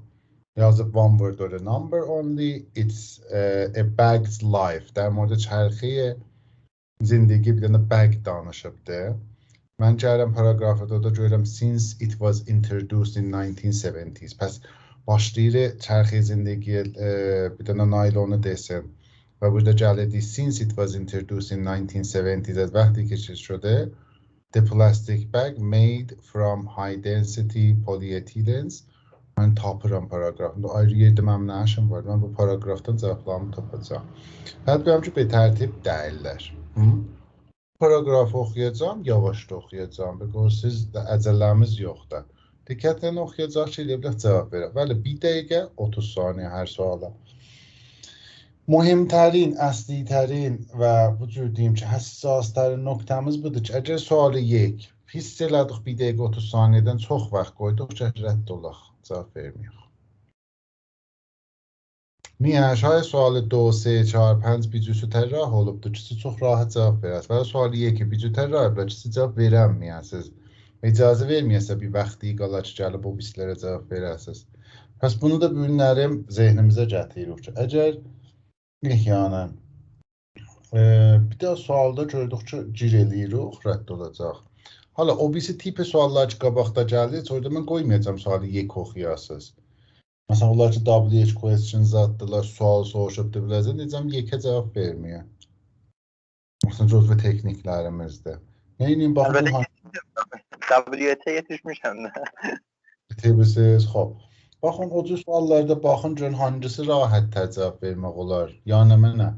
yazıb one word or a number only. It's a bag's life. در مورد چرخه zindagi bir dənə bag danışıbdır. Mən gəlirəm paragrafda da görürəm since it was introduced in 1970s. Pəs başlayır çərxi zindigiyə bir dənə naylonu desin. Və burada gəlirdik since it was introduced in 1970s. Vaxtı keçir şödə the plastic bag made from high density polyethylene. Mən tapıram paragrafında. Ayrı yerdə mənim nə işim var? Mən bu paragrafdan cavablarımı tapacağam. Hətta biləm ki, bir tərtib deyirlər. Paragrafı oxuyacağım, yavaş da oxuyacağım. Because sizdə əcəlləmiz yoxdur. Diqqətlə oxuyacaq ki, elə cavab verək. Bəli, 1 dəqiqə 30 saniyə hər suala. Mühimtərin, əslilərin və bu cür deyim ki, həssaslərin nöqtəmiz budur ki, əgər sualı yek, hiss elədik 1 dəqiqə 30 saniyədən çox vaxt qoyduq ki, rədd olaq, cavab verməyək. Niyə? Şayət sualı 2, 3, 4, 5 bir cüsü tərrah olubdur ki, siz çox rahat cavab verəsiniz. Və sualı yeki bir cüsü tərrah olubdur ki, siz cavab verəməyəsiniz. İcazə verməyəsə bir vaxtı qala ki, gəlib o bizlərə cavab verəsiniz. Pəs bunu da bu günlərim zehnimizə gətiririk ki, əgər yəni bir də sualda gördük ki, gir eləyirik, rədd olacaq. Hala o birisi tipi suallar ki, qabaqda gəlir, orada mən qoymayacam sualı yek oxuyasınız. Məsələn, onlar ki, WH questions atdılar, sual soruşubdur biləcək, deyəcəm, yekə cavab verməyə. Məsələn, cüzvə texniklərimizdir. Neyinin, baxın, WH-ə yetişmişəm də. Bitirmişsiniz, xob. Baxın, o cür suallarda baxın, görün, hangisi rahatdır cavab vermək olar. Yəni, mənə.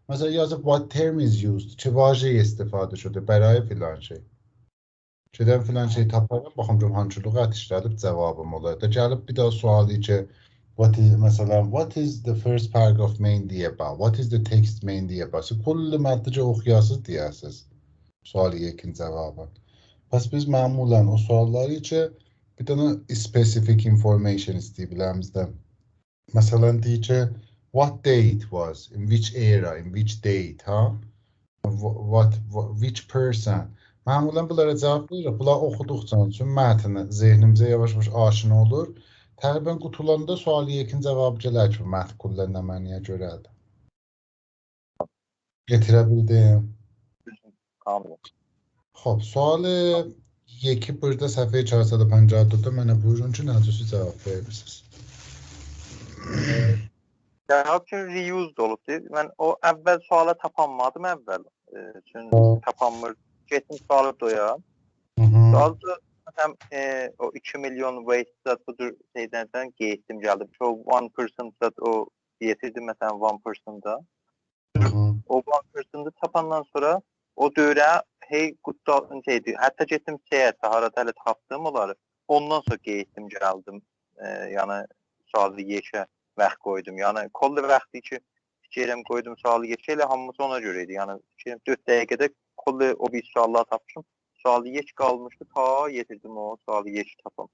Məsələn, yazıb, what term is used? Ki, vacəyə istifadə şudur, bəraya filan şey. Gedən filan şey taparım, baxım, görün, hangi lüğət işlədib cavabım olar. Da gəlib bir daha sualı ki, مثلا what is the first paragraph mainly about? What is the text mainly about? Siz kullu mətnəcə oxuyasınız deyəsiniz. Sualı yekin cavabı. Pəs biz məmulən o sualları ki bir dənə specific information istəyib biləmizdən. Məsələn deyir ki what day it was, in which era, in which date, ha? Which person? Məmulən bunlara cavab veririk. Bunlar oxuduqca üçün mətn zehnimizə yavaş-yavaş aşina olur. Təqribən qutulanda sualı yekin cavabı gələr ki, mətn kullanılmaya görədir. Getirə bildim. Tamam. Xoş, sualı yeki burada səhifə 454-də mənə buyurun ki, necəsi cavab verirsiniz. Cavab ki, reused olub deyil. Mən o əvvəl suala tapanmadım əvvəl. Çünki tapanmır. Getdim sualı doya. Sualı Həm o 2 milyon waste budur şeydən getdim gəldim. O 1% o yetirdim məsələn 1%-da. O one person'ı tapandan sonra o dövrə hey qutlu şeydi. Hətta getdim səyahətə, harada hələ tapdım onları. Ondan sonra getdim, gəldim. Yəni sualı yeşə vaxt qoydum. Yəni kollu vaxtı ki fikirəm qoydum sualı yeşə elə hamısı ona görə idi. Yəni fikirəm 4 dəqiqədə kollu o bir suallar tapmışım. Sualı yeş qalmışdı, ta yetirdim o sualı yeş tapım.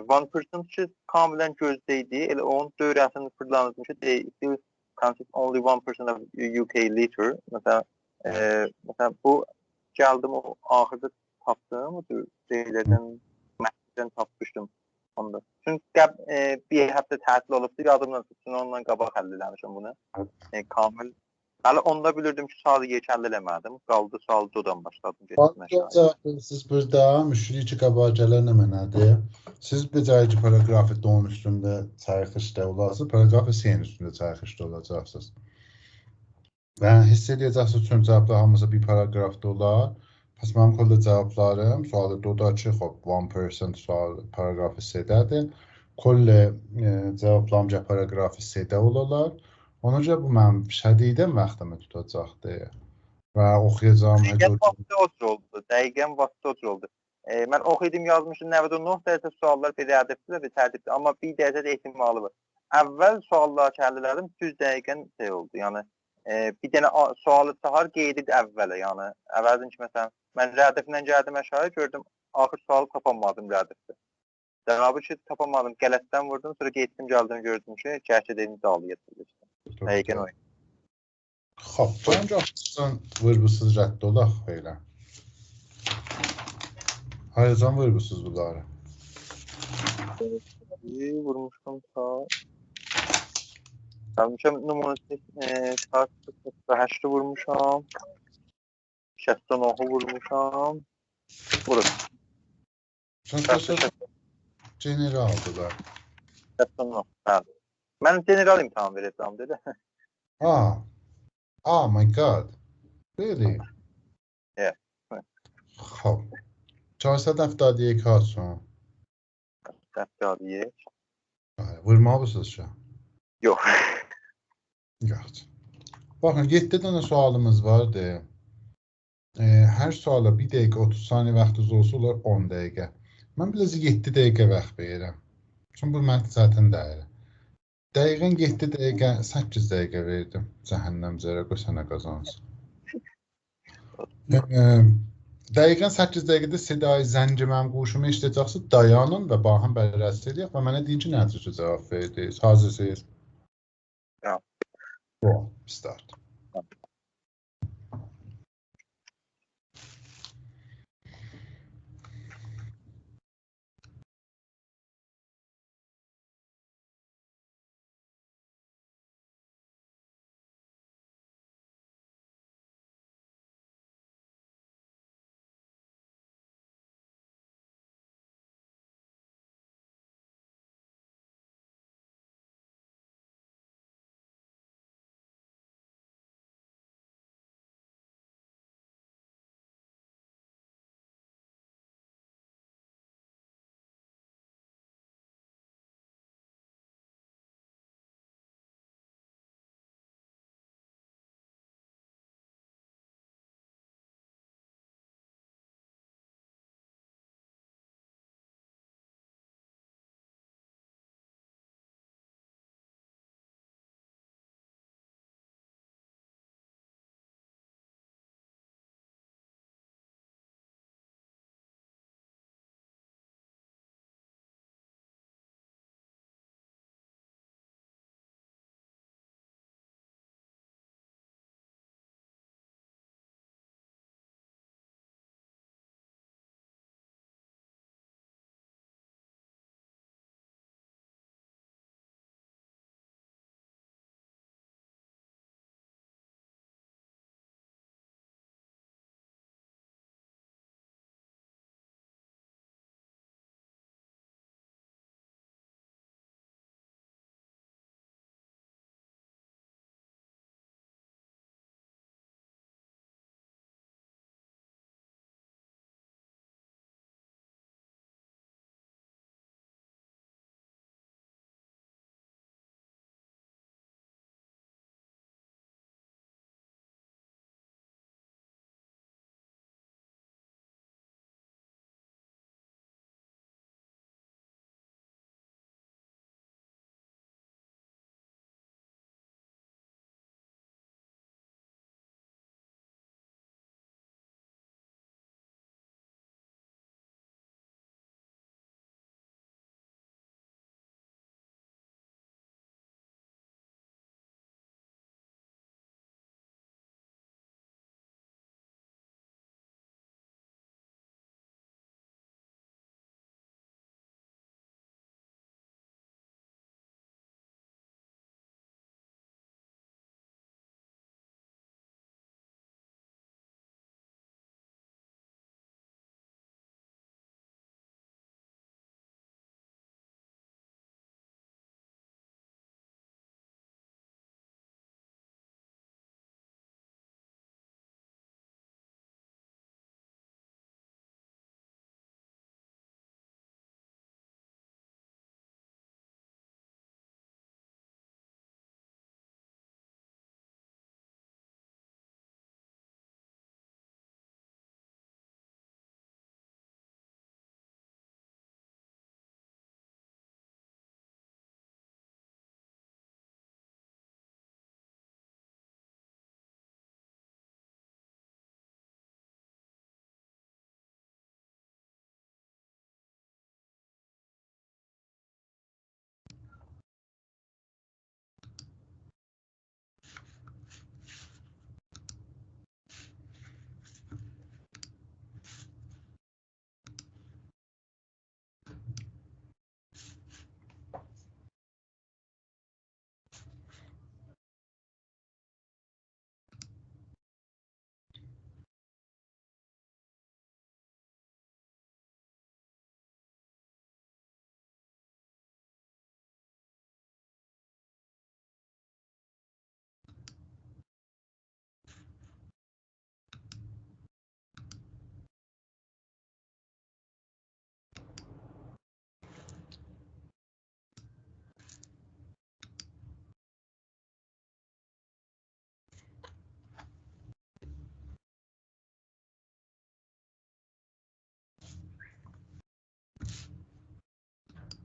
One person ki kamilən gözdə idi. Elə onun dövrəsini fırlanırdım ki, they consist only one person of UK liter. Mesela bu geldim o ahırda taptım, o şeylerden məhsuldan tapmışdım onda. Çünki bir həftə tətil olubdu, yadımdan tutsun, ondan qabaq həll eləmişim bunu. Kamil. Hələ onda bilirdim ki, sualı yeç həll eləmədim. Qaldı sualı dodan başladım. Siz burada müşteri qabacalar nə mənadır? Siz becərici paragrafı doğum üstündə çayxışda olasınız, paragrafı seyin üstündə çayxışda olacaqsınız. Və hiss edəcəksiniz üçün cavablar hamısı bir paragrafda olar. Pəs mənim kolda cavablarım, sualı doda ki, xop, 1% sual paragrafı C-dədir. Kollə cavablarımca paragrafı C-də olarlar. Ona görə bu mənim şədidən vaxtımı tutacaqdır. Və oxuyacağım Dəqiqən vaxtı otur oldu. Mən oxuydum, yazmışım, 99 dərəcə suallar belə ədəbdir və tərtibdir. Amma bir dərəcə də ehtimalı var. Əvvəl suallar həll elədim, 100 dəqiqən şey oldu. Yəni bir dənə sualı sahar qeyd edib əvvələ. Yəni əvvəldən ki, məsələn, mən rədəflə gəldim aşağı, gördüm, axır sualı tapamadım rədəfdə. Cavabı ki, tapamadım, qələtdən vurdum, sonra getdim, gəldim, gördüm ki, gerçəkdən sualı yetirilmişdi. Dəqiqən o. Xoş, bence açıqdan vurgusuz rədd olaq elə. Hayırcan vurgusuz bunları. Vurmuşum ta. Gəlmişəm nümunəsi saat 8'də vurmuşam. 89'u vurmuşam. Vurur. Sən generaldır da. 89, hə. Mən general imtahan verəcəm dedi. Oh my god. Really? Yeah. Xoş. 471 kalsın. 471. Vurmalısınız şu an. Yox. Yox. Baxın, 7 dənə sualımız vardı. Hər suala 1 dəqiqə 30 saniyə vaxtınız olsa olar 10 dəqiqə. Mən biləcək 7 dəqiqə vaxt verirəm. Çünki bu mən zaten dəyər. Dəqiqən 7 dəqiqə 8 dəqiqə verdim. Cəhənnəm zərə qoy sənə qazansın. Dəqiqən 8 dəqiqədə sedayı zənci mənim quşumu işləyəcəksiniz, dayanın və baxın bərəs edək və mənə deyin ki, nə üçün cavab verdiniz? Hazırsınız? Yeah. Go, start.